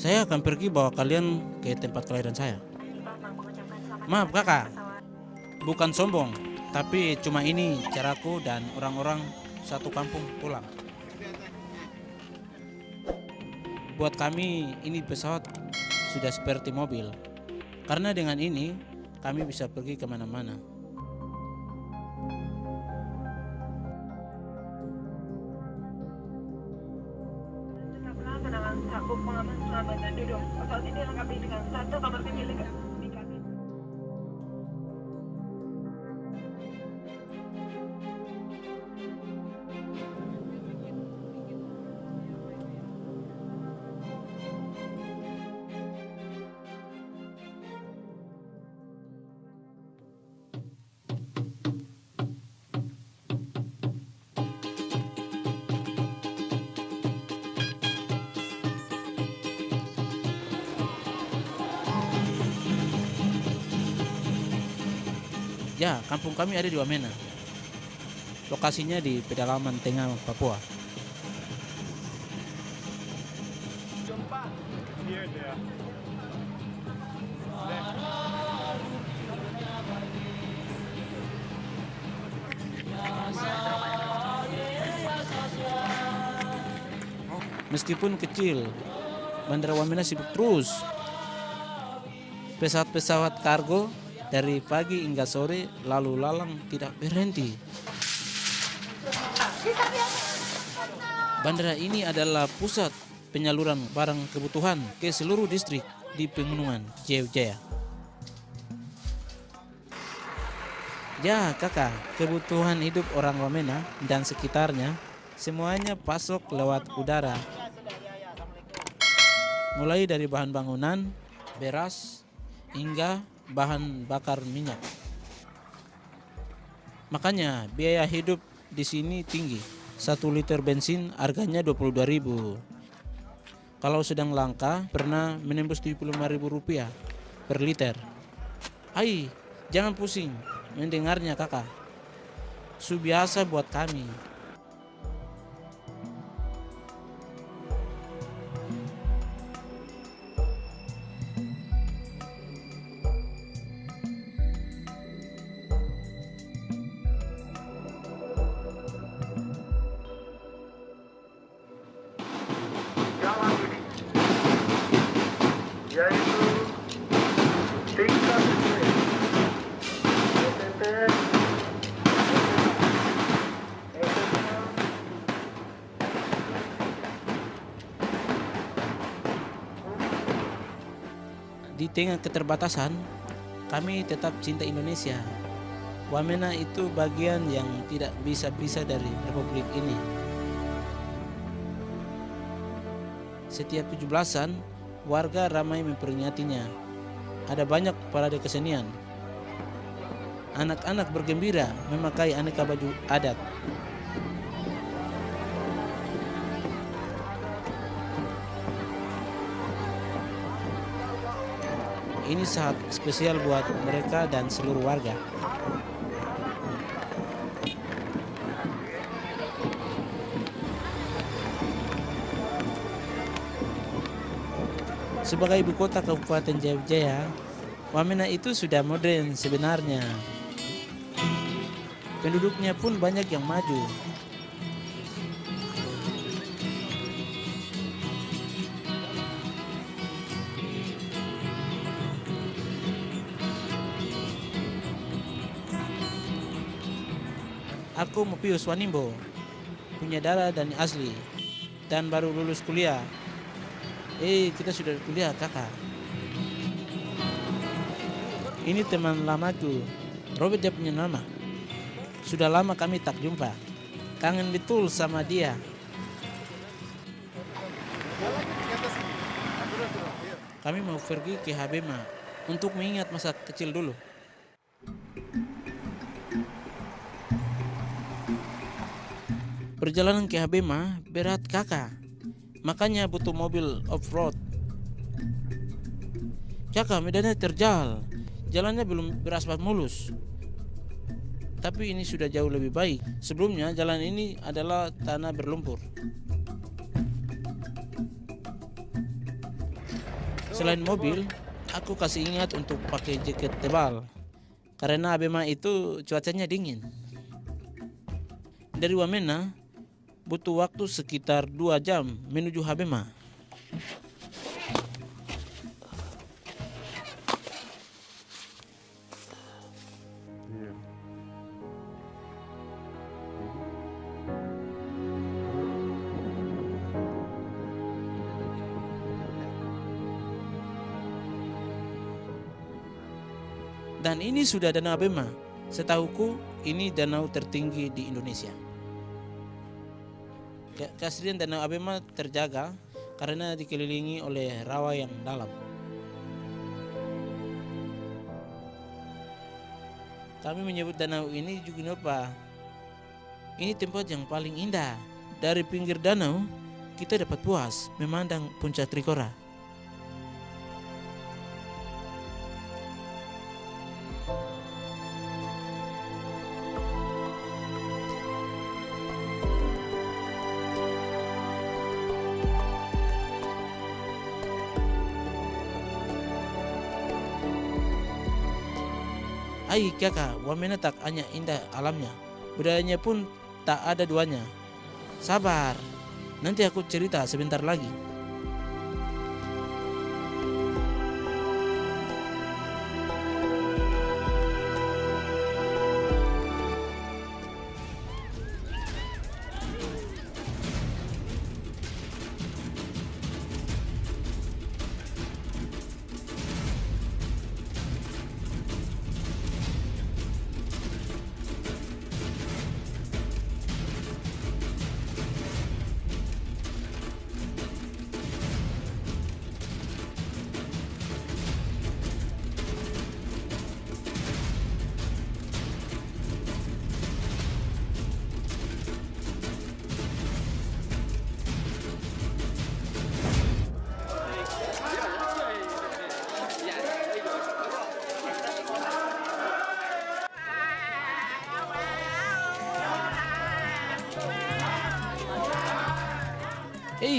Saya akan pergi bawa kalian ke tempat kelahiran saya. Maaf kakak, bukan sombong, tapi cuma ini caraku dan orang-orang satu kampung pulang. Buat kami ini pesawat sudah seperti mobil, karena dengan ini kami bisa pergi kemana-mana. Tetaplah dengan sabuk pengaman selamat dan duduk. Pesawat ini lengkapi dengan satu kamar kecil di kabin. Ya, kampung kami ada di Wamena. Lokasinya di pedalaman tengah Papua. Here, there. Meskipun kecil, Bandara Wamena sibuk terus. Pesawat-pesawat kargo dari pagi hingga sore lalu lalang tidak berhenti. Bandara ini adalah pusat penyaluran barang kebutuhan ke seluruh distrik di Pegunungan Jaya. Ya kakak, kebutuhan hidup orang Wamena dan sekitarnya semuanya pasok lewat udara. Mulai dari bahan bangunan, beras, hingga bahan bakar minyak. Makanya biaya hidup di sini tinggi. 1 liter bensin harganya 22.000. Kalau sedang langka pernah menembus 75.000 rupiah per liter. Hai, jangan pusing mendengarnya kakak. Subiasa buat kami. Jalan ini, yaitu tingkat sesuai. Di tengah keterbatasan, kami tetap cinta Indonesia. Wamena itu bagian yang tidak bisa pisah dari Republik ini. Setiap 17-an, warga ramai memperingatinya. Ada banyak parade kesenian. Anak-anak bergembira memakai aneka baju adat. Ini saat spesial buat mereka dan seluruh warga. Sebagai ibu kota Kabupaten Jaya, Wamena itu sudah modern sebenarnya. Penduduknya pun banyak yang maju. Aku Mopius Wanimbo, punya darah dan asli, dan baru lulus kuliah. Kita sudah kuliah kakak. Ini teman lamaku, Robert dia punya nama. Sudah lama kami tak jumpa. Kangen betul sama dia. Kami mau pergi ke Habema untuk mengingat masa kecil dulu. Perjalanan ke Habema berat kakak, makanya butuh mobil off-road. Kakak, medannya terjal, jalannya belum beraspal mulus. Tapi ini sudah jauh lebih baik. Sebelumnya jalan ini adalah tanah berlumpur. Selain mobil, aku kasih ingat untuk pakai jaket tebal karena Abema itu cuacanya dingin. Dari Wamena butuh waktu sekitar 2 jam menuju Habema. Dan ini sudah Danau Abema. Setahuku ini danau tertinggi di Indonesia. Keaslian Danau Abema terjaga karena dikelilingi oleh rawa yang dalam. Kami menyebut danau ini Jugunopa. Ini tempat yang paling indah. Dari pinggir danau, kita dapat puas memandang puncak Trikora. Ai kakak, Wamena tak hanya indah alamnya, budayanya pun tak ada duanya. Sabar, nanti aku cerita sebentar lagi.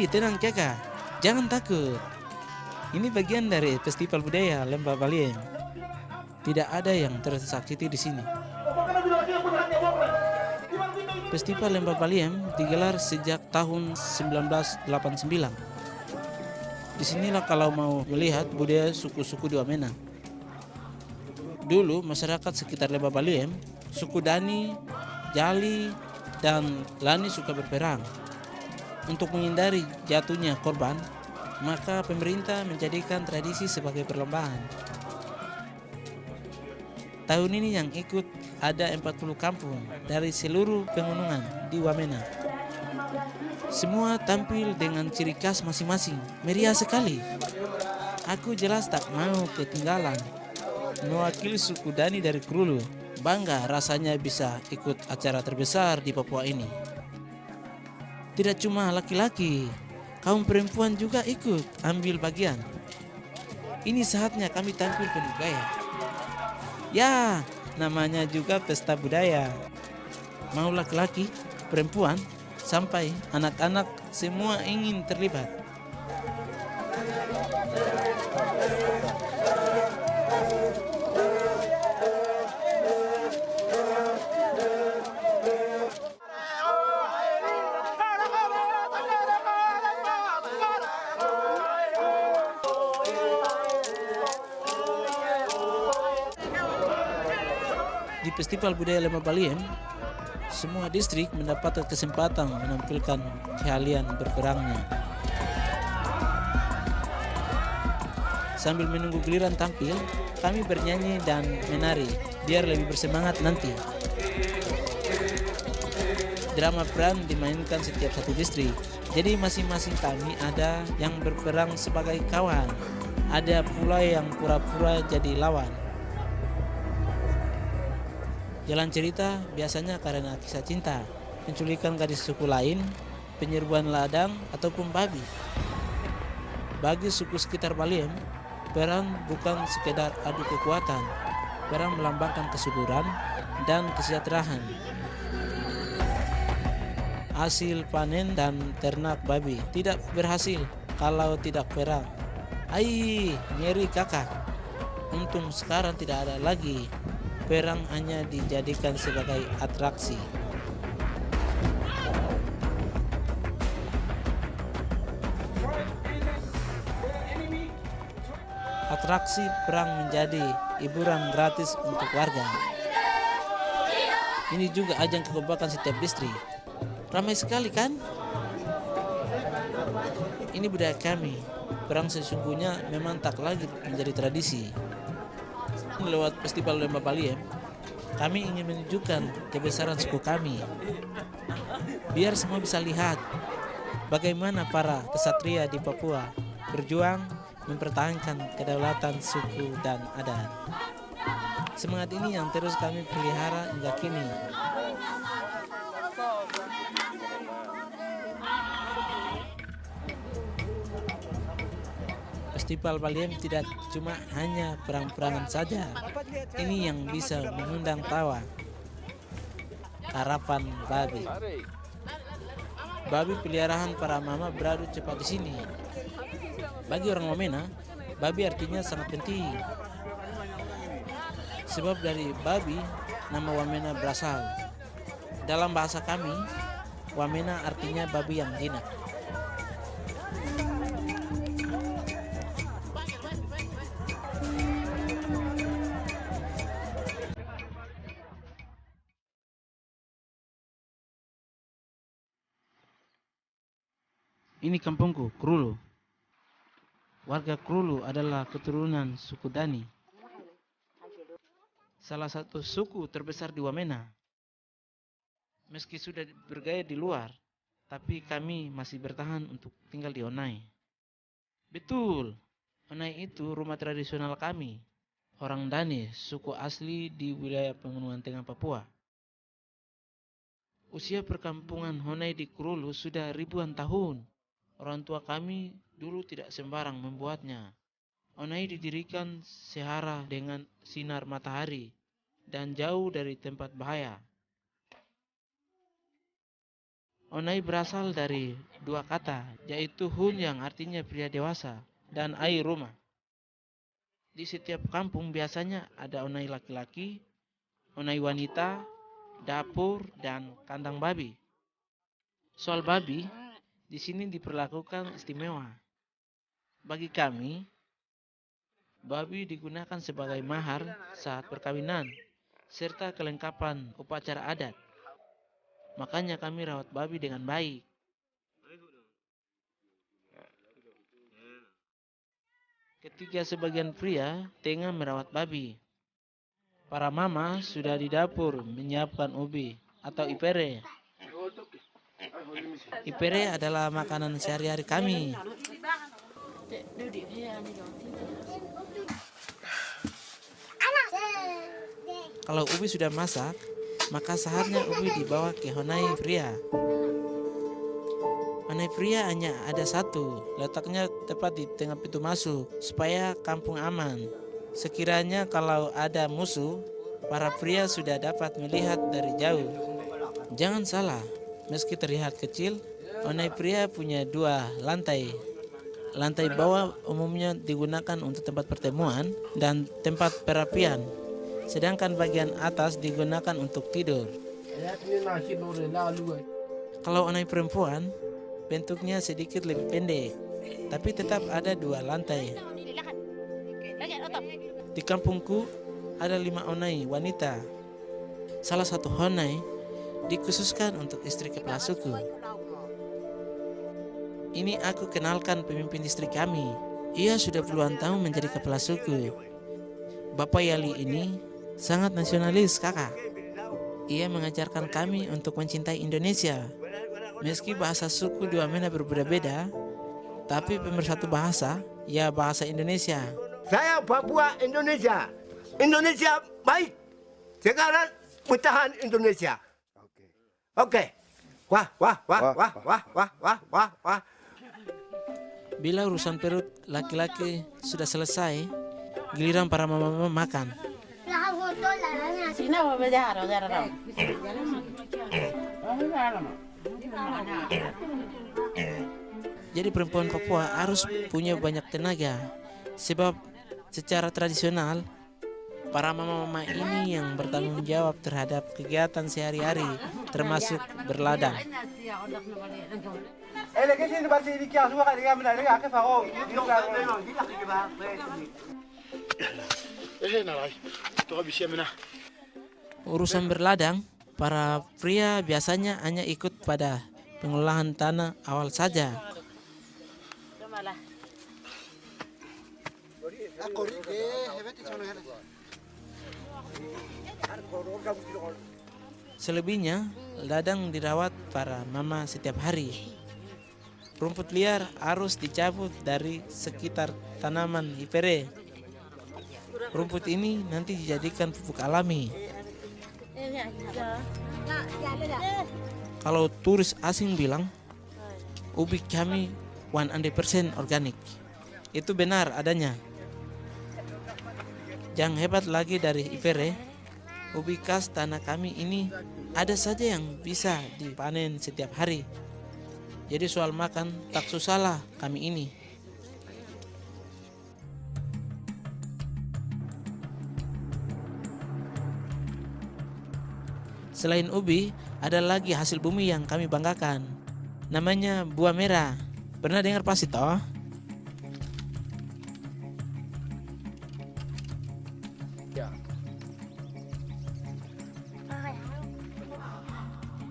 Tenang kakak, jangan takut. Ini bagian dari festival budaya Lembah Baliem. Tidak ada yang tersakiti di sini. Festival Lembah Baliem digelar sejak tahun 1989. Disinilah kalau mau melihat budaya suku-suku di Wamena. Dulu masyarakat sekitar Lembah Baliem, suku Dani, Jali, dan Lani suka berperang. Untuk menghindari jatuhnya korban, maka pemerintah menjadikan tradisi sebagai perlombaan. Tahun ini yang ikut ada 40 kampung dari seluruh pegunungan di Wamena. Semua tampil dengan ciri khas masing-masing, meriah sekali. Aku jelas tak mau ketinggalan. Mewakili suku Dani dari Krulu, bangga rasanya bisa ikut acara terbesar di Papua ini. Tidak cuma laki-laki, kaum perempuan juga ikut ambil bagian. Ini saatnya kami tampil penuh gaya. Ya, namanya juga pesta budaya. Mau laki-laki, perempuan, sampai anak-anak semua ingin terlibat. Di Festival Budaya Lembah Baliem, semua distrik mendapat kesempatan menampilkan keahlian berperangnya. Sambil menunggu giliran tampil, kami bernyanyi dan menari biar lebih bersemangat nanti. Drama peran dimainkan setiap satu distrik, jadi masing-masing kami ada yang berperang sebagai kawan, ada pula yang pura-pura jadi lawan. Jalan cerita biasanya karena kisah cinta, penculikan gadis suku lain, penyerbuan ladang, ataupun babi. Bagi suku sekitar Baliem, perang bukan sekedar adu kekuatan, perang melambangkan kesuburan dan kesejahteraan. Hasil panen dan ternak babi tidak berhasil kalau tidak perang. Ai, nyeri kakak. Untung sekarang tidak ada lagi. Perang hanya dijadikan sebagai atraksi. Atraksi perang menjadi hiburan gratis untuk warga. Ini juga ajang kekompakan setiap distrik. Ramai sekali kan? Ini budaya kami. Perang sesungguhnya memang tak lagi menjadi tradisi. Lewat festival Lembah Baliem, kami ingin menunjukkan kebesaran suku kami. Biar semua bisa lihat bagaimana para kesatria di Papua berjuang mempertahankan kedaulatan suku dan adat. Semangat ini yang terus kami pelihara hingga kini. Festival Baliem tidak cuma hanya perang-perangan saja. Ini yang bisa mengundang tawa. Harapan babi. Babi peliharaan para mama beradu cepat di sini. Bagi orang Wamena, babi artinya sangat penting. Sebab dari babi, nama Wamena berasal. Dalam bahasa kami, Wamena artinya babi yang jinak. Ini kampungku, Krulu. Warga Krulu adalah keturunan suku Dani. Salah satu suku terbesar di Wamena. Meski sudah bergaya di luar, tapi kami masih bertahan untuk tinggal di Onai. Betul, Onai itu rumah tradisional kami. Orang Dani, suku asli di wilayah Pegunungan Tengah Papua. Usia perkampungan Honai di Krulu sudah ribuan tahun. Orang tua kami dulu tidak sembarang membuatnya. Onai didirikan sehara dengan sinar matahari dan jauh dari tempat bahaya. Onai berasal dari dua kata, yaitu hun yang artinya pria dewasa dan ai rumah. Di setiap kampung biasanya ada onai laki-laki, onai wanita, dapur, dan kandang babi. Soal babi, di sini diperlakukan istimewa. Bagi kami, babi digunakan sebagai mahar saat perkawinan, serta kelengkapan upacara adat. Makanya kami rawat babi dengan baik. Ketika sebagian pria tengah merawat babi, para mama sudah di dapur menyiapkan ubi atau ipere. Ipere adalah makanan sehari-hari kami. Kalau ubi sudah masak, maka saatnya ubi dibawa ke Honai pria. Honai pria hanya ada satu, letaknya tepat di tengah pintu masuk, supaya kampung aman. Sekiranya kalau ada musuh, para pria sudah dapat melihat dari jauh. Jangan salah, meski terlihat kecil, Honai pria punya dua lantai. Lantai bawah umumnya digunakan untuk tempat pertemuan dan tempat perapian, sedangkan bagian atas digunakan untuk tidur. Kalau Honai perempuan, bentuknya sedikit lebih pendek, tapi tetap ada dua lantai. Di kampungku ada 5 Honai wanita. Salah satu Honai dikhususkan untuk istri kepala suku. Ini aku kenalkan pemimpin distrik kami. Ia sudah puluhan tahun menjadi kepala suku. Bapak Yali ini sangat nasionalis, kakak. Ia mengajarkan kami untuk mencintai Indonesia. Meski bahasa suku di Wamena berbeda-beda, tapi pemersatu bahasa, ya bahasa Indonesia. Saya Papua Indonesia. Indonesia baik. Sekarang bertahan Indonesia. Oke. Wah. Bila urusan perut laki-laki sudah selesai, giliran para mama makan. Jadi perempuan Papua harus punya banyak tenaga, sebab secara tradisional para mama-mama ini yang bertanggung jawab terhadap kegiatan sehari-hari, termasuk berladang. Urusan berladang, para pria biasanya hanya ikut pada pengolahan tanah awal saja. Selebihnya, ladang dirawat para mama setiap hari. Rumput liar harus dicabut dari sekitar tanaman hipere. Rumput ini nanti dijadikan pupuk alami. Kalau turis asing bilang, ubi kami 100% organik. Itu benar adanya. Yang hebat lagi dari hipere, ubi khas tanah kami ini ada saja yang bisa dipanen setiap hari. Jadi soal makan tak susahlah kami ini. Selain ubi, ada lagi hasil bumi yang kami banggakan. Namanya buah merah. Pernah dengar pasti toh?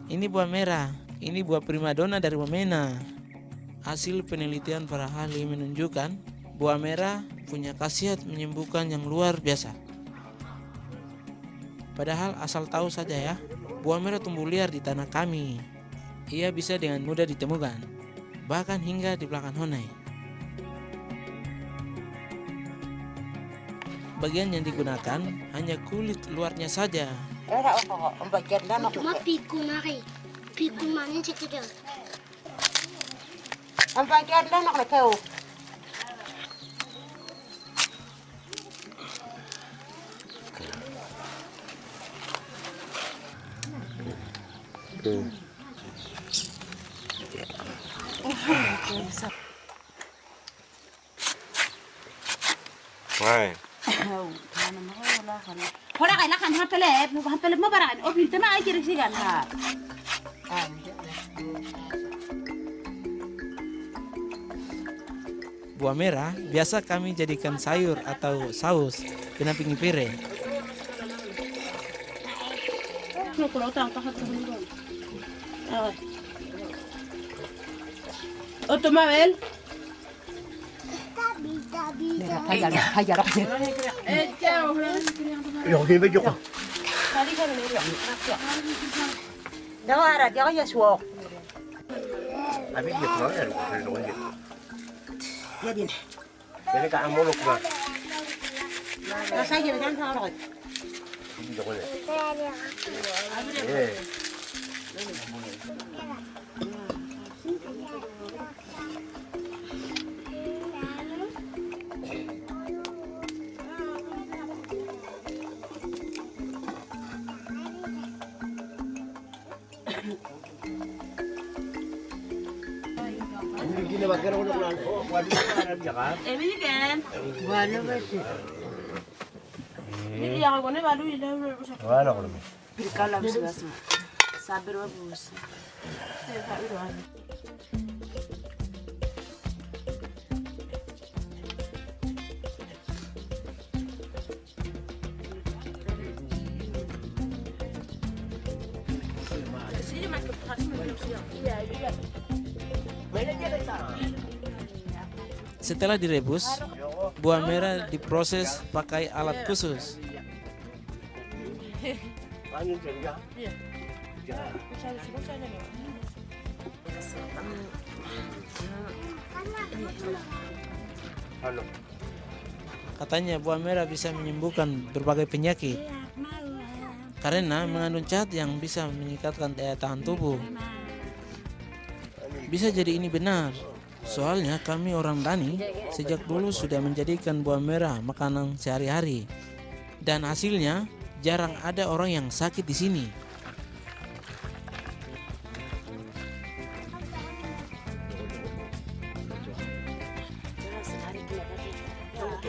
Ini buah merah, ini buah primadona dari Wamena. Hasil penelitian para ahli menunjukkan buah merah punya khasiat menyembuhkan yang luar biasa. Padahal asal tahu saja ya, buah merah tumbuh liar di tanah kami. Ia bisa dengan mudah ditemukan, bahkan hingga di belakang Honai. Bagian yang digunakan hanya kulit luarnya saja. Cuma pikunari, pikunannya cekidel. Hora kay lakan hapelep mo barakan o pinta ma ay kirisigan ha. Buah merah biasa kami jadikan sayur atau saus pendamping hipere. Kulo tang pahat ko dulu. Oto Mabel. 여기 왜 저거? 나와라, 내가 야수어. 아비 이게 들어가야 돼. 그래 야딘. 그러니까 안 먹었구나. 나 사기를 한 사람. 저거네. 예. Hindi na magkaroon ng lang. Oh, wali ka na kan? Emily kan. Walo ba si? Hindi ako ko na walo ila. Wala ko naman. Pilkalam sa sabi ro bus. Setelah direbus, buah merah diproses pakai alat khusus. Katanya buah merah bisa menyembuhkan berbagai penyakit karena mengandung zat yang bisa meningkatkan daya tahan tubuh. Bisa jadi ini benar, soalnya kami orang Dani sejak dulu sudah menjadikan buah merah makanan sehari-hari, dan hasilnya jarang ada orang yang sakit di sini.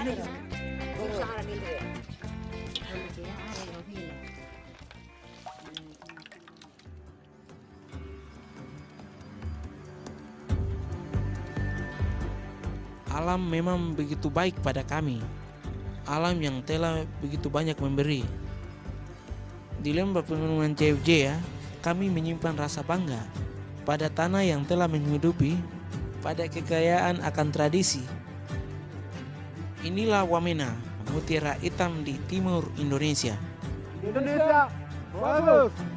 Alam memang begitu baik pada kami. Alam yang telah begitu banyak memberi. Di lembah pegunungan CFJ ya, kami menyimpan rasa bangga pada tanah yang telah menghidupi, pada kekayaan akan tradisi. Inilah Wamena, mutiara hitam di timur Indonesia. Indonesia, bagus.